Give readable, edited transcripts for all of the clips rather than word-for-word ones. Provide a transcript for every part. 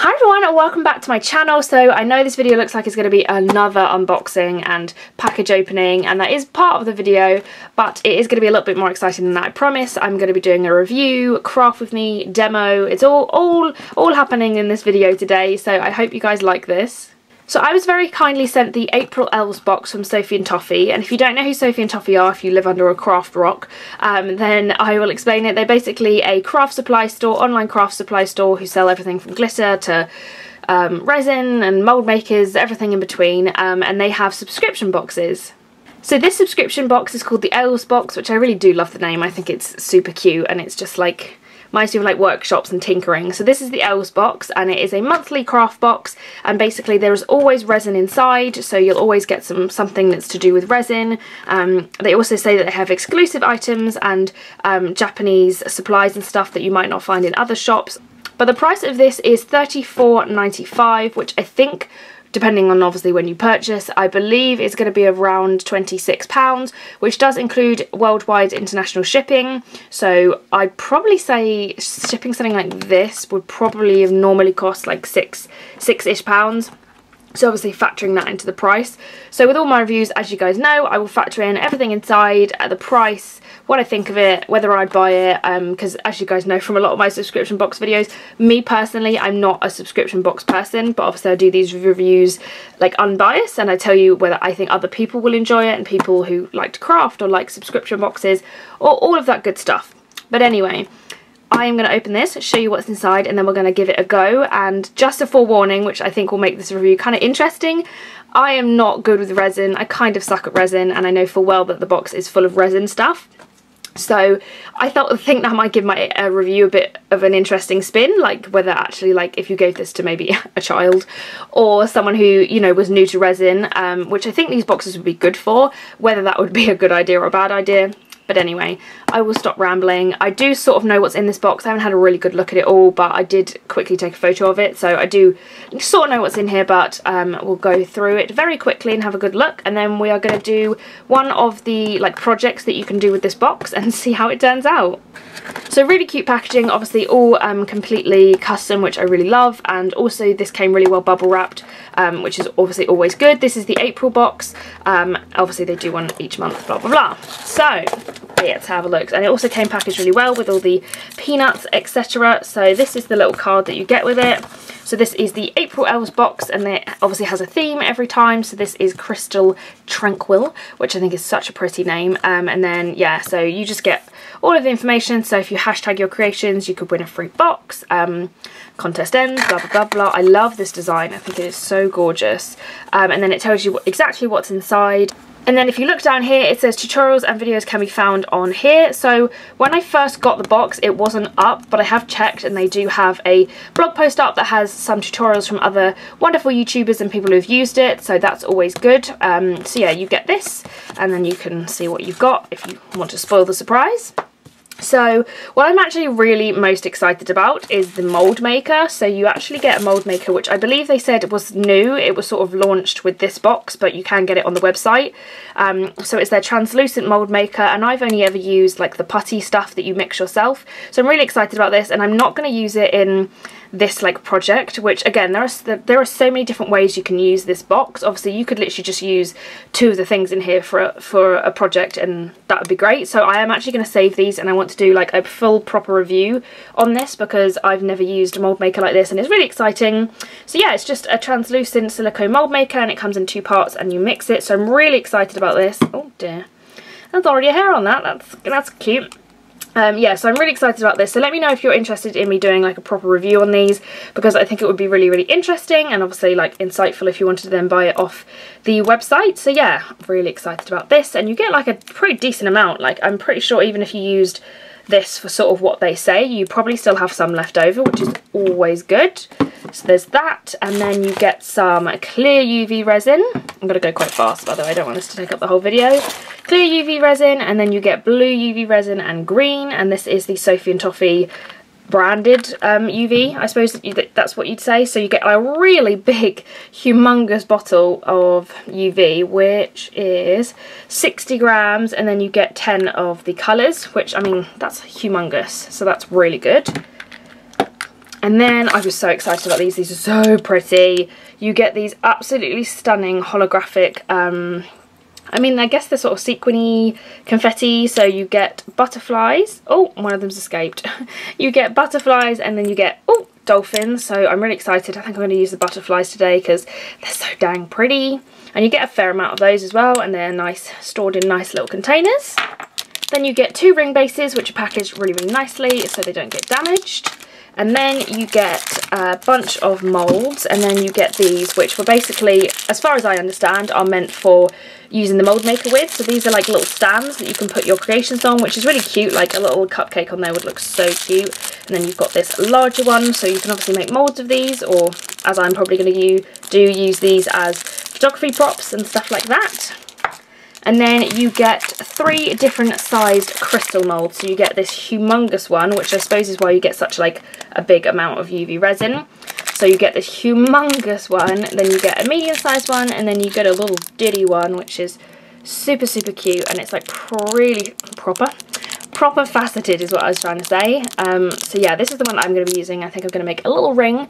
Hi everyone and welcome back to my channel. So I know this video looks like it's going to be another unboxing and package opening, and that is part of the video, but it is going to be a little bit more exciting than that, I promise. I'm going to be doing a review, craft with me, demo. It's all happening in this video today, so I hope you guys like this. So I was very kindly sent the April Elves box from Sophie and Toffee, and if you don't know who Sophie and Toffee are, if you live under a craft rock, then I will explain it. They're basically a craft supply store, online craft supply store, who sell everything from glitter to resin and mould makers, everything in between, and they have subscription boxes. So this subscription box is called the Elves Box, which I really do love the name. I think it's super cute, and it's just like reminds me of like workshops and tinkering. So this is the Elves box, and it is a monthly craft box, and basically there is always resin inside, so you'll always get something that's to do with resin. They also say that they have exclusive items and Japanese supplies and stuff that you might not find in other shops. But the price of this is $34.95, which I think, depending on obviously when you purchase, I believe is going to be around £26, which does include worldwide international shipping. So I'd probably say shipping something like this would probably have normally cost like six-ish pounds. So obviously factoring that into the price. So with all my reviews, as you guys know, I will factor in everything inside, the price, what I think of it, whether I'd buy it, because as you guys know from a lot of my subscription box videos, me personally, I'm not a subscription box person, but obviously I do these reviews like unbiased, and I tell you whether I think other people will enjoy it, and people who like to craft or like subscription boxes, or all of that good stuff. But anyway, I am going to open this, show you what's inside, and then we're going to give it a go. And just a forewarning, which I think will make this review kind of interesting, I am not good with resin. I kind of suck at resin, and I know full well that the box is full of resin stuff. So I think that might give my review a bit of an interesting spin, like whether actually, like if you gave this to maybe a child or someone who, you know, was new to resin, which I think these boxes would be good for, whether that would be a good idea or a bad idea. But anyway, I will stop rambling. I do sort of know what's in this box. I haven't had a really good look at it all, but I did quickly take a photo of it. So I do sort of know what's in here, but we'll go through it very quickly and have a good look. And then we are going to do one of the like projects that you can do with this box and see how it turns out. So really cute packaging, obviously all completely custom, which I really love. And also this came really well bubble wrapped, which is obviously always good. This is the April box. Obviously they do one each month, blah, blah, blah. So let's have a look. And it also came packaged really well with all the peanuts, etc. So this is the little card that you get with it. So this is the April Elves box, and it obviously has a theme every time. So this is Crystal Tranquil, which I think is such a pretty name. And then, yeah, so you just get all of the information. So if you hashtag your creations, you could win a free box. Contest ends, blah, blah, blah, blah. I love this design. I think it is so gorgeous. And then it tells you exactly what's inside. And then if you look down here, it says tutorials and videos can be found on here. So when I first got the box, it wasn't up, but I have checked, and they do have a blog post up that has some tutorials from other wonderful YouTubers and people who've used it. So that's always good. So yeah, you get this, and then you can see what you've got if you want to spoil the surprise. So what I'm actually really most excited about is the mould maker. So you actually get a mould maker, which I believe they said was new. It was sort of launched with this box, but you can get it on the website. So it's their translucent mould maker, and I've only ever used like the putty stuff that you mix yourself. So I'm really excited about this, and I'm not going to use it in this like project, which again, there are so many different ways you can use this box. Obviously you could literally just use two of the things in here for a project, and that would be great. So I am actually going to save these, and I want to do like a full proper review on this because I've never used a mold maker like this, and it's really exciting. So yeah, it's just a translucent silicone mold maker, and it comes in two parts, and you mix it. So I'm really excited about this. Oh dear, there's already a hair on that. That's cute. Yeah, so I'm really excited about this. So let me know if you're interested in me doing like a proper review on these, because I think it would be really, really interesting, and obviously like insightful if you wanted to then buy it off the website. So yeah, I'm really excited about this, and you get like a pretty decent amount. Like I'm pretty sure even if you used this for sort of what they say, you probably still have some left over, which is always good. So there's that, and then you get some clear UV resin. I'm going to go quite fast, by the way, I don't want this to take up the whole video. Clear UV resin, and then you get blue UV resin and green, and this is the Sophie and Toffee branded UV, I suppose that's what you'd say. So you get a really big, humongous bottle of UV, which is 60 grams, and then you get 10 of the colours, which, I mean, that's humongous, so that's really good. And then I was so excited about these. These are so pretty. You get these absolutely stunning holographic, I mean, I guess they're sort of sequiny confetti. So you get butterflies. Oh, one of them's escaped. You get butterflies and then you get, oh, dolphins. So I'm really excited. I think I'm going to use the butterflies today because they're so dang pretty. And you get a fair amount of those as well. And they're nice, stored in nice little containers. Then you get 2 ring bases, which are packaged really, really nicely so they don't get damaged. And then you get a bunch of moulds, and then you get these, which were basically, as far as I understand, are meant for using the mould maker with. So these are like little stands that you can put your creations on, which is really cute. Like a little cupcake on there would look so cute. And then you've got this larger one, so you can obviously make moulds of these, or as I'm probably going to use these as photography props and stuff like that. And then you get 3 different sized crystal moulds. So you get this humongous one, which I suppose is why you get such like a big amount of UV resin. So you get this humongous one, then you get a medium sized one, and then you get a little ditty one, which is super, super cute. And it's like really proper faceted is what I was trying to say. So yeah, this is the one that I'm going to be using. I think I'm going to make a little ring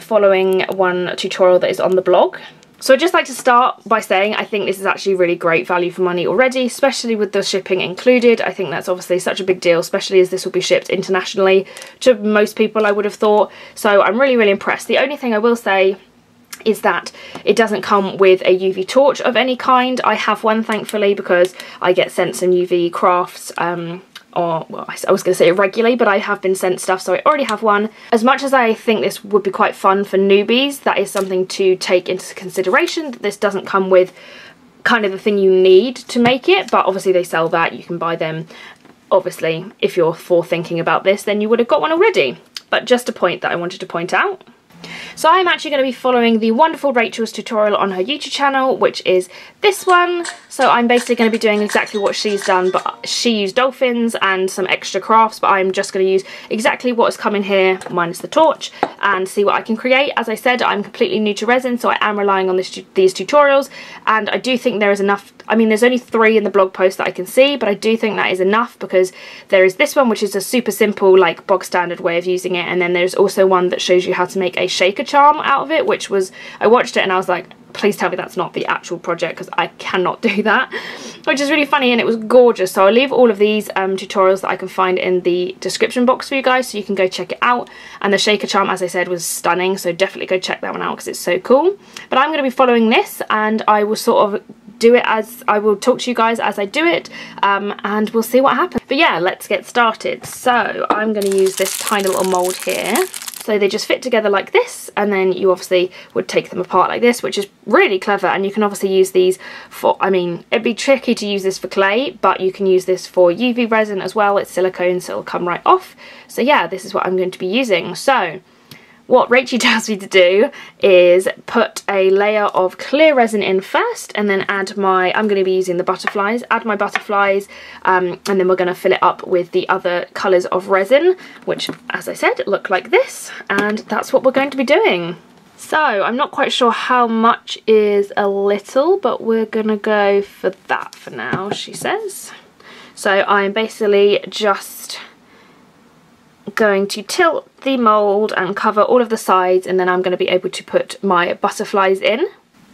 following one tutorial that is on the blog. So I'd just like to start by saying I think this is actually really great value for money already, especially with the shipping included. I think that's obviously such a big deal, especially as this will be shipped internationally to most people, I would have thought. So I'm really, really impressed. The only thing I will say is that it doesn't come with a UV torch of any kind. I have one, thankfully, because I get sent some UV crafts, or, well, I was going to say irregularly, but I have been sent stuff, so I already have one. As much as I think this would be quite fun for newbies, that is something to take into consideration, that this doesn't come with kind of the thing you need to make it, but obviously they sell that, you can buy them. Obviously, if you're forethinking about this, then you would have got one already. But just a point that I wanted to point out. So I'm actually going to be following the wonderful Rachel's tutorial on her YouTube channel, which is this one. So I'm basically going to be doing exactly what she's done, but she used dolphins and some extra crafts, but I'm just going to use exactly what has come in here, minus the torch, and see what I can create. As I said, I'm completely new to resin, so I am relying on these tutorials, and I do think there is enough. I mean, there's only 3 in the blog post that I can see, but I do think that is enough, because there is this one, which is a super simple, like, bog standard way of using it, and then there's also one that shows you how to make a shaker charm out of it, which was, I watched it and I was like, please tell me that's not the actual project, because I cannot do that, which is really funny, and it was gorgeous. So I'll leave all of these tutorials that I can find in the description box for you guys, so you can go check it out. And the shaker charm, as I said, was stunning, so definitely go check that one out because it's so cool. But I'm going to be following this, and I will sort of do it as I will talk to you guys as I do it, and we'll see what happens. But yeah, let's get started. So I'm going to use this tiny little mold here. So they just fit together like this, and then you obviously would take them apart like this, which is really clever. And you can obviously use these for, I mean, it'd be tricky to use this for clay, but you can use this for UV resin as well. It's silicone, so it'll come right off. So yeah, this is what I'm going to be using. So what Rachy tells me to do is put a layer of clear resin in first, and then add my, I'm going to be using the butterflies, add my butterflies, and then we're going to fill it up with the other colours of resin, which, as I said, look like this, and that's what we're going to be doing. So I'm not quite sure how much is a little, but we're going to go for that for now, she says. So I'm basically just going to tilt the mould and cover all of the sides, and then I'm going to be able to put my butterflies in.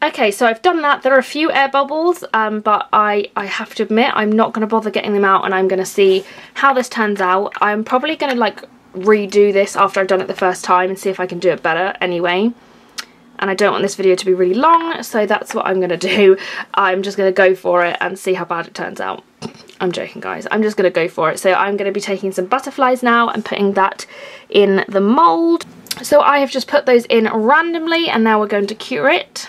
Okay, so I've done that. There are a few air bubbles, but I have to admit I'm not going to bother getting them out, and I'm going to see how this turns out. I'm probably going to like redo this after I've done it the first time and see if I can do it better anyway. And I don't want this video to be really long, so that's what I'm going to do. I'm just going to go for it and see how bad it turns out. I'm joking, guys. I'm just going to go for it. So I'm going to be taking some butterflies now and putting that in the mould. So I have just put those in randomly, and now we're going to cure it.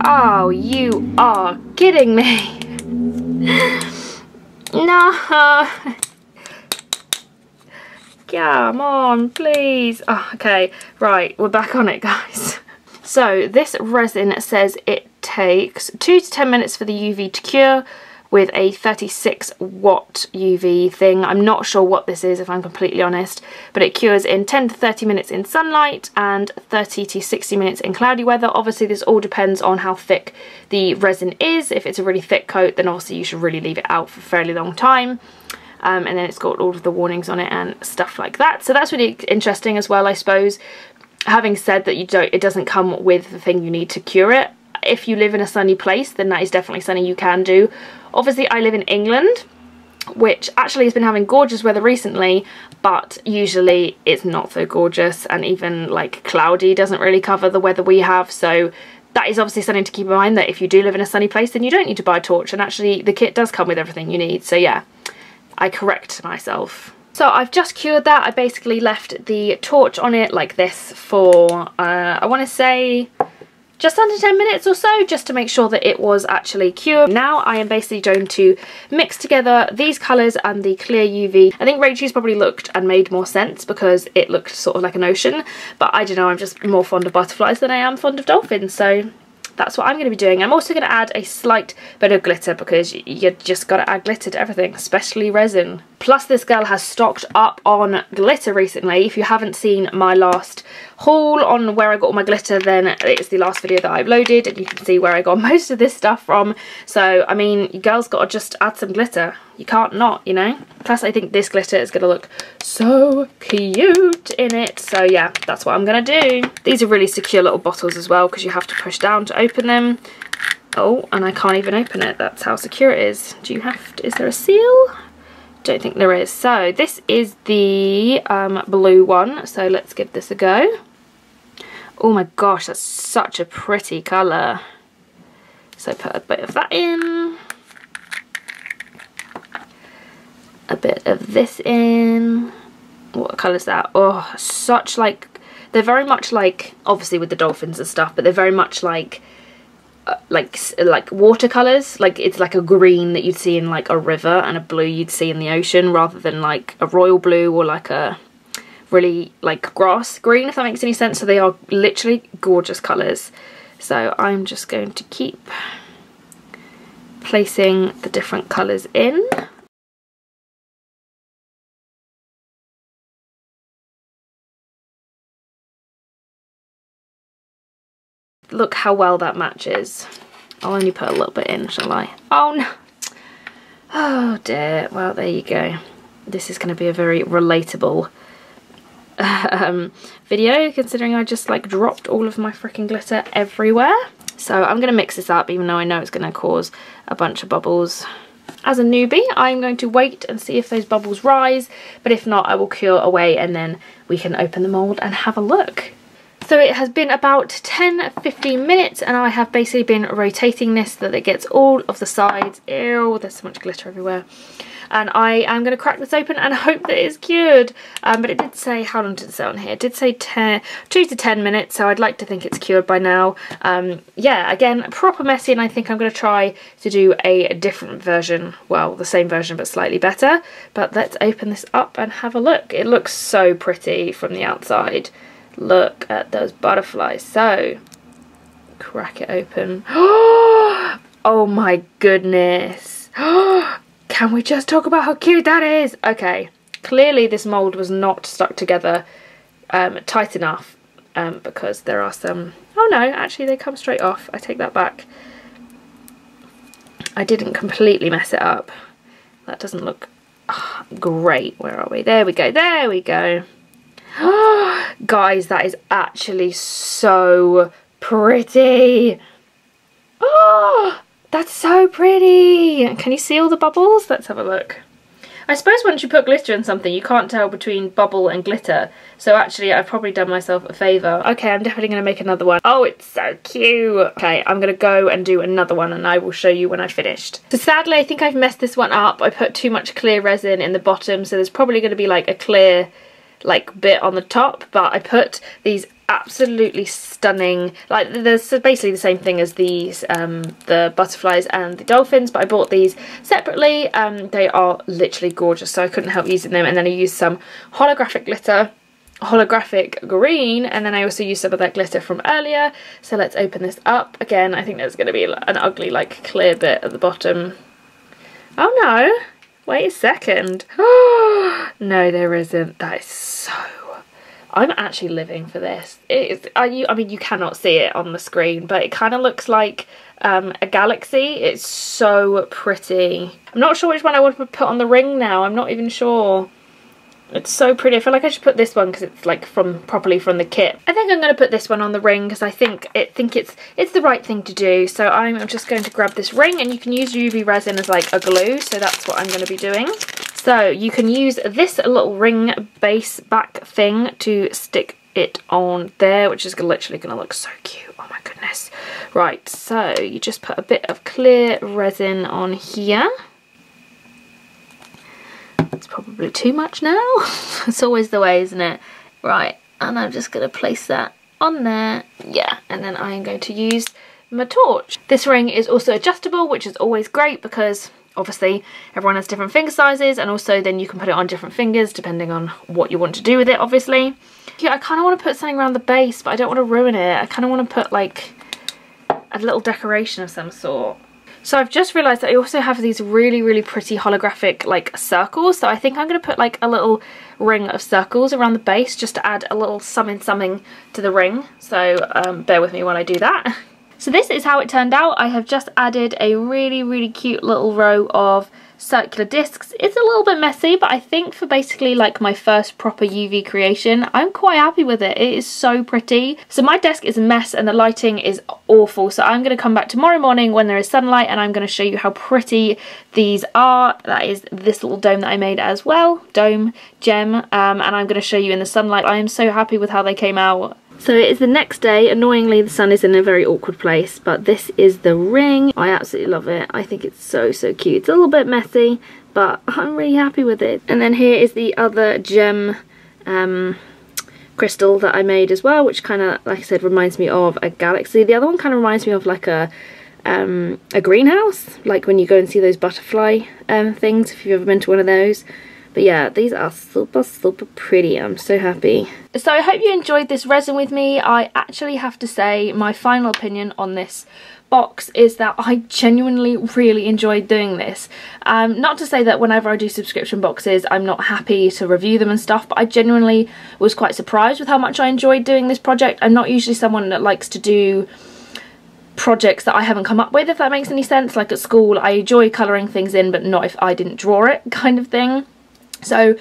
Oh, you are kidding me. No. Come on, please. Oh, okay, right, we're back on it, guys. So this resin says it takes 2 to 10 minutes for the UV to cure with a 36 watt UV thing. I'm not sure what this is, if I'm completely honest, but it cures in 10 to 30 minutes in sunlight and 30 to 60 minutes in cloudy weather. Obviously this all depends on how thick the resin is. If it's a really thick coat, then obviously you should really leave it out for a fairly long time. and then it's got all of the warnings on it and stuff like that. So that's really interesting as well, I suppose. Having said that, it doesn't come with the thing you need to cure it. If you live in a sunny place, then that is definitely something you can do. Obviously I live in England, which actually has been having gorgeous weather recently, but usually it's not so gorgeous, and even like cloudy doesn't really cover the weather we have. So that is obviously something to keep in mind, that if you do live in a sunny place, then you don't need to buy a torch, and actually the kit does come with everything you need. So yeah, I correct myself. So I've just cured that. I basically left the torch on it like this for I want to say just under 10 minutes or so, just to make sure that it was actually cured. Now I am basically going to mix together these colours and the clear UV. I think Rachy's probably looked and made more sense because it looked sort of like an ocean, but I don't know, I'm just more fond of butterflies than I am fond of dolphins, so that's what I'm going to be doing. I'm also going to add a slight bit of glitter, because you just got to add glitter to everything, especially resin. Plus this girl has stocked up on glitter recently. If you haven't seen my last haul on where I got all my glitter, then it's the last video that I uploaded, and you can see where I got most of this stuff from. So I mean, you girls got to just add some glitter. You can't not, you know. Plus I think this glitter is going to look so cute in it. So yeah, that's what I'm going to do. These are really secure little bottles as well, because you have to push down to open them. Oh, and I can't even open it. That's how secure it is. Do you have to, is there a seal? Don't think there is. So this is the blue one, so let's give this a go. Oh my gosh, that's such a pretty colour. So put a bit of that in, a bit of this in. What colour is that? Oh, such like, they're very much like, obviously with the dolphins and stuff, but they're very much like watercolors. Like it's like a green that you'd see in like a river, and a blue you'd see in the ocean, rather than like a royal blue or like a really like grass green, if that makes any sense. So they are literally gorgeous colors. So I'm just going to keep placing the different colors in. Look how well that matches. I'll only put a little bit in, shall I? Oh no! Oh dear. Well, there you go. This is going to be a very relatable video, considering I just like dropped all of my freaking glitter everywhere. So I'm going to mix this up, even though I know it's going to cause a bunch of bubbles. As a newbie, I'm going to wait and see if those bubbles rise, but if not, I will cure away, and then we can open the mould and have a look. So it has been about 10-15 minutes, and I have basically been rotating this so that it gets all of the sides. Ew, there's so much glitter everywhere. And I am going to crack this open and hope that it's cured. But it did say, how long did it say on here? It did say 2 to 10 minutes, so I'd like to think it's cured by now. Yeah, again, proper messy, and I think I'm going to try to do a different version. Well, the same version, but slightly better. But let's open this up and have a look. It looks so pretty from the outside. Look at those butterflies. So, crack it open. Oh my goodness. Can we just talk about how cute that is? Okay, clearly this mould was not stuck together tight enough, because there are some... Oh no, actually they come straight off. I take that back. I didn't completely mess it up. That doesn't look great. Where are we? There we go. There we go. Guys, that is actually so pretty. Oh, that's so pretty. Can you see all the bubbles? Let's have a look. I suppose once you put glitter in something, you can't tell between bubble and glitter. So actually, I've probably done myself a favour. Okay, I'm definitely going to make another one. Oh, it's so cute. Okay, I'm going to go and do another one, and I will show you when I've finished. So sadly, I think I've messed this one up. I put too much clear resin in the bottom, so there's probably going to be like a clear like bit on the top, but I put these absolutely stunning, like there's basically the same thing as these the butterflies and the dolphins, but I bought these separately. They are literally gorgeous, so I couldn't help using them. And then I used some holographic glitter, holographic green, and then I also used some of that glitter from earlier. So let's open this up. Again, I think there's going to be an ugly like clear bit at the bottom. Oh no, wait a second. No, there isn't. That is so... I'm actually living for this. I mean, you cannot see it on the screen, but it kind of looks like a galaxy. It's so pretty. I'm not sure which one I want to put on the ring now. I'm not even sure. It's so pretty. I feel like I should put this one because it's like properly from the kit. I think I'm going to put this one on the ring because I think it's the right thing to do. So I'm just going to grab this ring, and you can use UV resin as like a glue. So that's what I'm going to be doing. So you can use this little ring base back thing to stick it on there, which is literally going to look so cute. Oh my goodness. Right, so you just put a bit of clear resin on here. It's probably too much now. It's always the way, isn't it? Right, and I'm just going to place that on there. Yeah, and then I am going to use my torch. This ring is also adjustable, which is always great because obviously everyone has different finger sizes, and also then you can put it on different fingers depending on what you want to do with it, obviously. Yeah, I kind of want to put something around the base, but I don't want to ruin it. I kind of want to put like a little decoration of some sort. So I've just realised that I also have these really, really pretty holographic like circles. So I think I'm going to put like a little ring of circles around the base just to add a little something to the ring. So bear with me while I do that. So this is how it turned out. I have just added a really, really cute little row of circular discs. It's a little bit messy, but I think for basically like my first proper UV creation, I'm quite happy with it. It is so pretty. So my desk is a mess and the lighting is awful. So I'm going to come back tomorrow morning when there is sunlight, and I'm going to show you how pretty these are. That is this little dome that I made as well. Dome, gem, and I'm going to show you in the sunlight. I am so happy with how they came out. So it is the next day. Annoyingly, the sun is in a very awkward place, but this is the ring. I absolutely love it. I think it's so, so cute. It's a little bit messy, but I'm really happy with it. And then here is the other gem crystal that I made as well, which kind of, like I said, reminds me of a galaxy. The other one kind of reminds me of like a greenhouse, like when you go and see those butterfly things, if you've ever been to one of those. But yeah, these are super, super pretty. I'm so happy. So I hope you enjoyed this resin with me. I actually have to say my final opinion on this box is that I genuinely really enjoyed doing this. Not to say that whenever I do subscription boxes I'm not happy to review them and stuff, but I genuinely was quite surprised with how much I enjoyed doing this project. I'm not usually someone that likes to do projects that I haven't come up with, if that makes any sense. Like at school I enjoy colouring things in, but not if I didn't draw it, kind of thing. So,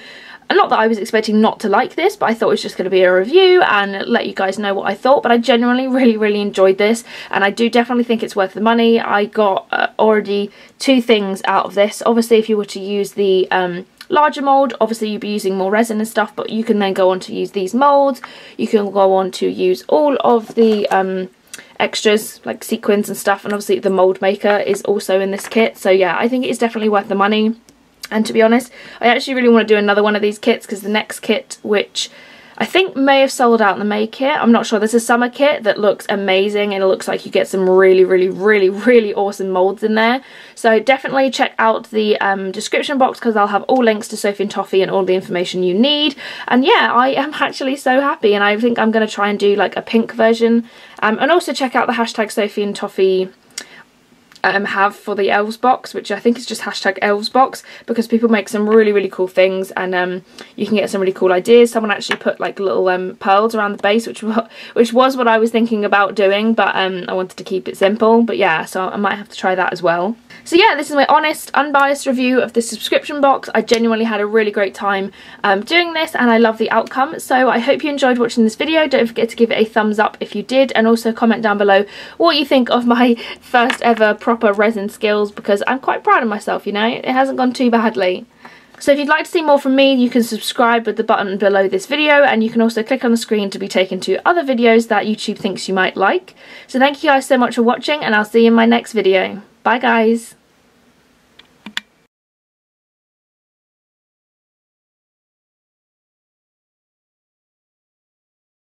not that I was expecting not to like this, but I thought it was just going to be a review and let you guys know what I thought. But I genuinely really, really enjoyed this, and I do definitely think it's worth the money. I got already 2 things out of this. Obviously, if you were to use the larger mould, obviously you'd be using more resin and stuff, but you can then go on to use these moulds. You can go on to use all of the extras like sequins and stuff, and obviously the mould maker is also in this kit. So yeah, I think it is definitely worth the money. And to be honest, I actually really want to do another one of these kits, because the next kit, which I think may have sold out in the May kit, I'm not sure, there's a summer kit that looks amazing, and it looks like you get some really, really, really, really awesome moulds in there. So definitely check out the description box, because I'll have all links to Sophie and Toffee and all the information you need. And yeah, I am actually so happy, and I think I'm going to try and do like a pink version. And also check out the hashtag Sophie and Toffee have for the Elves Box, which I think is just hashtag Elves Box, because people make some really, really cool things, and you can get some really cool ideas. Someone actually put like little pearls around the base, which was what I was thinking about doing, but I wanted to keep it simple. But yeah, so I might have to try that as well. So yeah, this is my honest, unbiased review of this subscription box. I genuinely had a really great time doing this, and I love the outcome. So I hope you enjoyed watching this video. Don't forget to give it a thumbs up if you did, and also comment down below what you think of my first ever proper resin skills, because I'm quite proud of myself, you know. It hasn't gone too badly. So if you'd like to see more from me, you can subscribe with the button below this video, and you can also click on the screen to be taken to other videos that YouTube thinks you might like. So thank you guys so much for watching, and I'll see you in my next video. Bye guys!